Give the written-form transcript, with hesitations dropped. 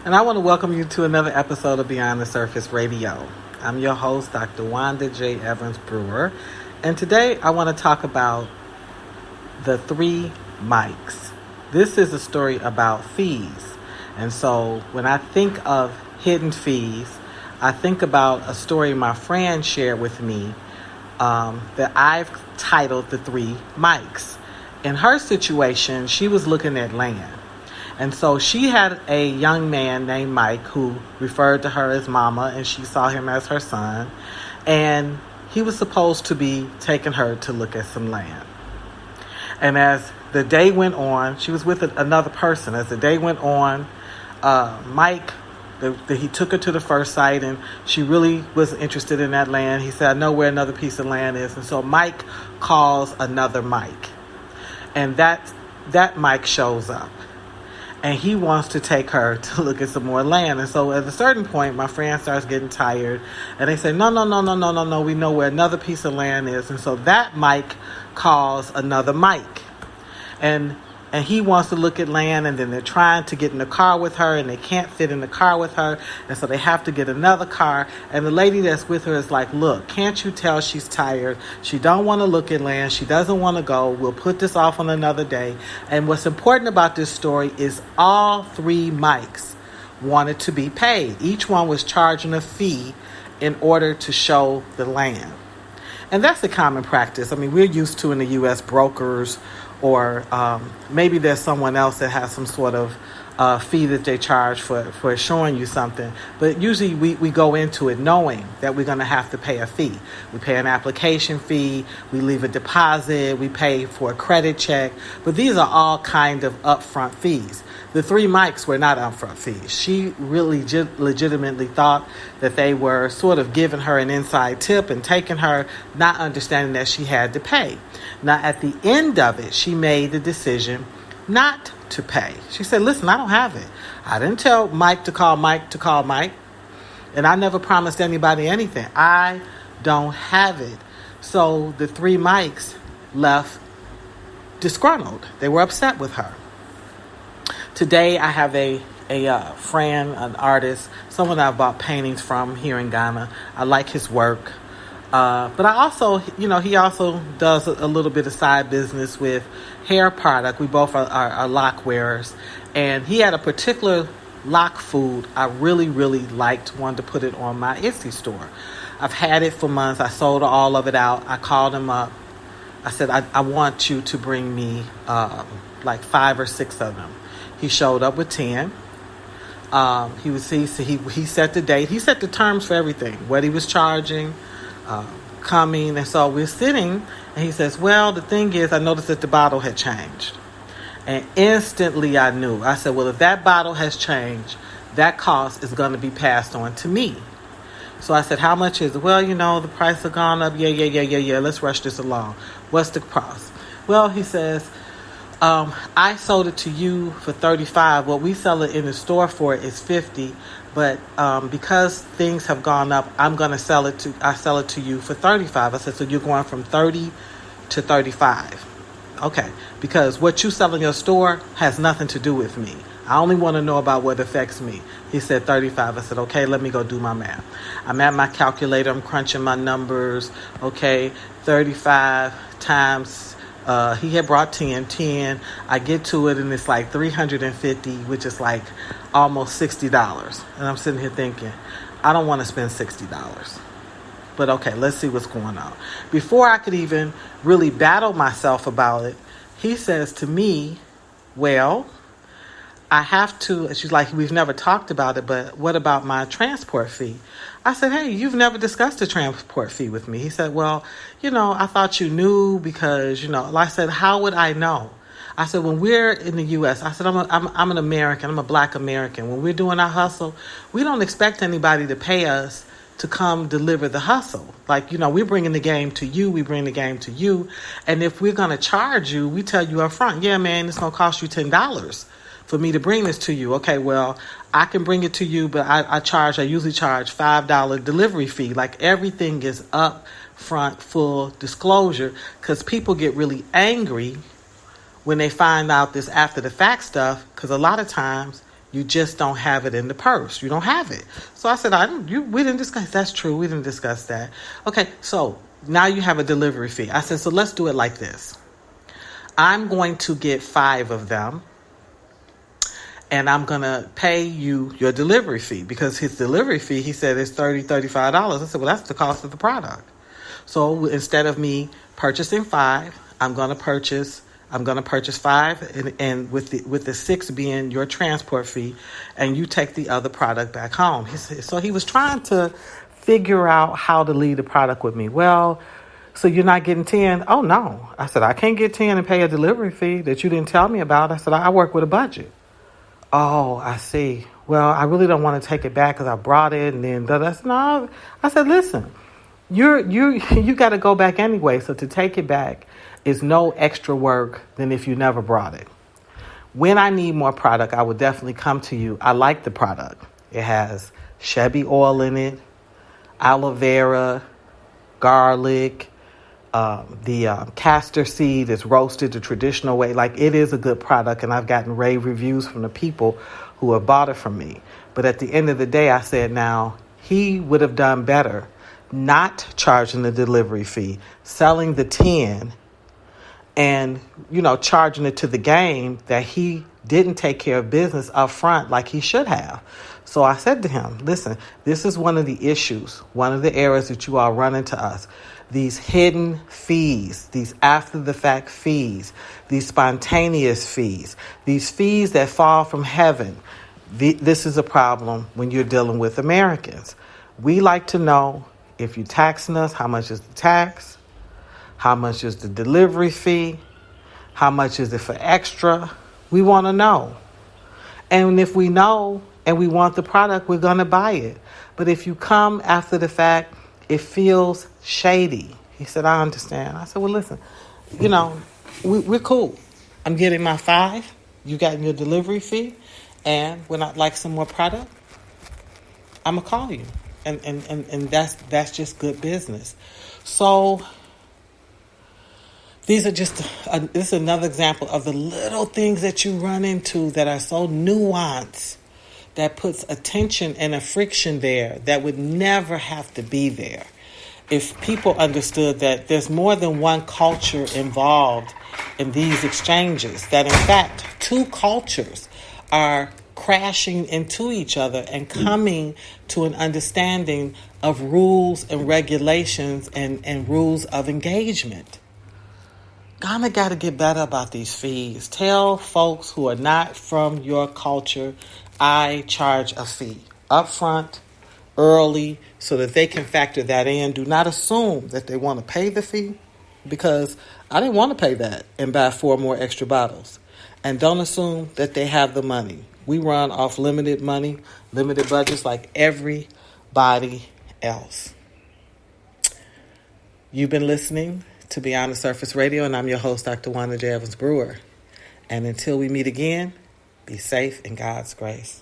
And I want to welcome you to another episode of Beyond the Surface Radio. I'm your host, Dr. Wanda J. Evans-Brewer, and today I want to talk about the three mics. This is a story about fees, and so when I think of hidden fees, I think about a story my friend shared with me that I've titled The Three Mics. In her situation, she was looking at land. And so she had a young man named Mike who referred to her as mama, and she saw him as her son. And he was supposed to be taking her to look at some land. And as the day went on, she was with another person. As the day went on, Mike, he took her to the first site, and she really was interested in that land. He said, I know where another piece of land is. And so Mike calls another Mike. And that Mike shows up. And he wants to take her to look at some more land. And so at a certain point, my friend starts getting tired. And they say, no. We know where another piece of land is. And so that Mike calls another Mike. And he wants to look at land. And then they're trying to get in the car with her. And they can't fit in the car with her. And so they have to get another car. And the lady that's with her is like, look, can't you tell she's tired? She don't want to look at land. She doesn't want to go. We'll put this off on another day. And what's important about this story is all three mics wanted to be paid. Each one was charging a fee in order to show the land. And that's a common practice. I mean, we're used to in the U.S. brokers, or maybe there's someone else that has some sort of fee that they charge for showing you something. But usually we go into it knowing that we're going to have to pay a fee. We pay an application fee, we leave a deposit, we pay for a credit check. But these are all kind of upfront fees. The three mics were not upfront fees. She really legitimately thought that they were sort of giving her an inside tip and taking her, not understanding that she had to pay. Now, at the end of it, she made the decision not to pay. She said, listen, I don't have it. I didn't tell Mike to call Mike. And I never promised anybody anything. I don't have it. So the three mics left disgruntled. They were upset with her. Today, I have a friend, an artist, someone I've bought paintings from here in Ghana. I like his work. But I also, he also does a little bit of side business with hair product. We both are lock wearers. And he had a particular lock food I really, really liked, wanted to put it on my Etsy store. I've had it for months. I sold all of it out. I called him up. I said, I want you to bring me like 5 or 6 of them. He showed up with 10. He set the date. He set the terms for everything, what he was charging, coming. And so we're sitting, and he says, well, the thing is, I noticed that the bottle had changed. And instantly I knew. I said, well, if that bottle has changed, that cost is going to be passed on to me. So I said, how much is it? Well, the price has gone up. Yeah. Let's rush this along. What's the cost? Well, he says, I sold it to you for $35. What we sell it in the store for is $50. But because things have gone up, I sell it to you for $35. I said, so you're going from $30 to $35. Okay, because what you sell in your store has nothing to do with me. I only want to know about what affects me. He said $35. I said, okay, let me go do my math. I'm at my calculator. I'm crunching my numbers. Okay, 35 times... he had brought 10. I get to it, and it's like $350, which is like almost $60. And I'm sitting here thinking, I don't want to spend $60. But okay, let's see what's going on. Before I could even really battle myself about it, he says to me, well, I have to, she's like, we've never talked about it, but what about my transport fee? I said, hey, you've never discussed the transport fee with me. He said, well, I thought you knew because, I said, how would I know? I said, when we're in the U.S., I said, I'm an American. I'm a Black American. When we're doing our hustle, we don't expect anybody to pay us to come deliver the hustle. Like, we're bringing the game to you. We bring the game to you. And if we're going to charge you, we tell you up front, yeah, man, it's going to cost you $10 for me to bring this to you. Okay, well, I can bring it to you, but I usually charge $5 delivery fee. Like, everything is up front, full disclosure, because people get really angry when they find out this after the fact stuff, because a lot of times You just don't have it in the purse. You don't have it. So I said, we didn't discuss. That's true. We didn't discuss that. Okay, so now you have a delivery fee. I said, so let's do it like this. I'm going to get 5 of them, and I'm going to pay you your delivery fee, because his delivery fee, he said, is $35. I said, well, that's the cost of the product. So instead of me purchasing 5, I'm going to purchase 5, and with the 6 being your transport fee, and you take the other product back home. So he was trying to figure out how to leave the product with me. Well, so you're not getting 10? Oh, no. I said, I can't get 10 and pay a delivery fee that you didn't tell me about. I said, I work with a budget. Oh, I see. Well, I really don't want to take it back because I brought it, and then I said, no. I said, listen, you got to go back anyway. So to take it back is no extra work than if you never brought it. When I need more product, I would definitely come to you. I like the product. It has Chevy oil in it, aloe vera, garlic, the castor seed is roasted the traditional way. Like, it is a good product, and I've gotten rave reviews from the people who have bought it from me. But at the end of the day, I said, now, he would have done better not charging the delivery fee, selling the 10, and, charging it to the game that he didn't take care of business up front like he should have. So I said to him, listen, this is one of the issues, one of the errors that you all run into us. These hidden fees, these after-the-fact fees, these spontaneous fees, these fees that fall from heaven. This is a problem when you're dealing with Americans. We like to know, if you're taxing us, how much is the tax? How much is the delivery fee? How much is it for extra? We want to know. And if we know and we want the product, we're going to buy it. But if you come after the fact, it feels shady. He said, I understand. I said, well, listen, we're cool. I'm getting my 5. You got your delivery fee. And when I'd like some more product, I'm going to call you. And that's just good business. So this is another example of the little things that you run into that are so nuanced, that puts a tension and a friction there that would never have to be there. If people understood that there's more than one culture involved in these exchanges, that in fact 2 cultures are crashing into each other and coming to an understanding of rules and regulations and rules of engagement. Ghana got to get better about these fees. Tell folks who are not from your culture, I charge a fee up front, early, so that they can factor that in. Do not assume that they want to pay the fee, because I didn't want to pay that and buy 4 more extra bottles. And don't assume that they have the money. We run off limited money, limited budgets like everybody else. You've been listening to Beyond the Surface Radio, and I'm your host, Dr. Wanda J. Evans-Brewer. And until we meet again, be safe in God's grace.